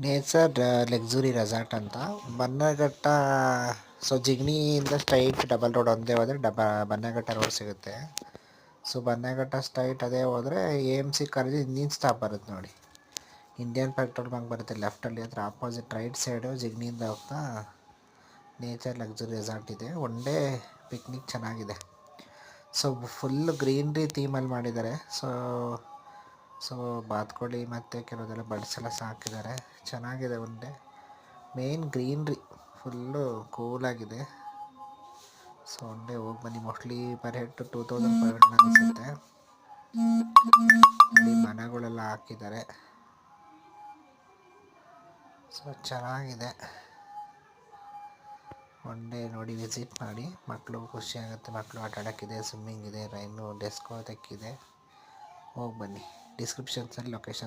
Nature luxury resort ಅಂತ ಬನ್ನಘಟ್ಟ. So ಜಿಗಣಿಯಿಂದ straight double road ಒಂದೇ ಹೋದರೆ ಬನ್ನಘಟ್ಟ ರೋಡ್ ಸಿಗುತ್ತೆ. ಸೊ ಬನ್ನಘಟ್ಟ ಸ್ಟ್ರೈಟ್ ಅದೇ ಹೋದರೆ AMC ಕಾಲೇಜ್ ಹಿಂದಿನ ಸ್ಟಾಪ್ ಬರುತ್ತೆ ನೋಡಿ. ಇಂಡಿಯನ್ ಪೆಟ್ರೋಲ್ ಬಂಕ್ ಬರುತ್ತೆ ಲೆಫ್ಟಲ್ಲಿ, ಹತ್ರ ಆಪೋಸಿಟ್ ರೈಟ್ ಸೈಡು ಜಿಗಣಿಯಿಂದ ಹೋಗ್ತಾ ನೇಚರ್ ಲಕ್ಸುರಿ ರೆಸಾರ್ಟ್ ಇದೆ. ಒನ್ ಡೇ ಪಿಕ್ನಿಕ್ ಚೆನ್ನಾಗಿದೆ. ಸೊ ಫುಲ್ ಗ್ರೀನ್ರಿ ಥೀಮಲ್ಲಿ ಮಾಡಿದ್ದಾರೆ. ಸೊ ಬಾತುಕೋಳಿ ಮತ್ತು ಕೆಲವುದೆಲ್ಲ ಬರ್ಡ್ಸ್ ಎಲ್ಲ ಸಾಕಿದ್ದಾರೆ. ಚೆನ್ನಾಗಿದೆ. One day main greenery full ಕೂಲಾಗಿದೆ. ಸೊ ಒನ್ ಡೇ ಹೋಗಿ ಬನ್ನಿ. ಮೋಸ್ಟ್ಲಿ ಪರ್ ಹೆಡ್ 2500 ಅನಿಸುತ್ತೆ. ಇಲ್ಲಿ ಮನೆಗಳೆಲ್ಲ ಹಾಕಿದ್ದಾರೆ. ಸೊ ಚೆನ್ನಾಗಿದೆ. ಒನ್ ಡೇ ನೋಡಿ ವಿಸಿಟ್ ಮಾಡಿ. ಮಕ್ಕಳು ಖುಷಿ ಆಗುತ್ತೆ. ಮಕ್ಕಳು ಆಟ ಆಡೋಕ್ಕಿದೆ, ಸ್ವಿಮ್ಮಿಂಗ್ ಇದೆ, ರೈನು ಡೆಸ್ಕೋ ತೆಕ್ಕಿದೆ. ಹೋಗಿ ಬನ್ನಿ. ಡಿಸ್ಕ್ರಿಪ್ಷನ್ಸಲ್ಲಿ ಲೊಕೇಶನ್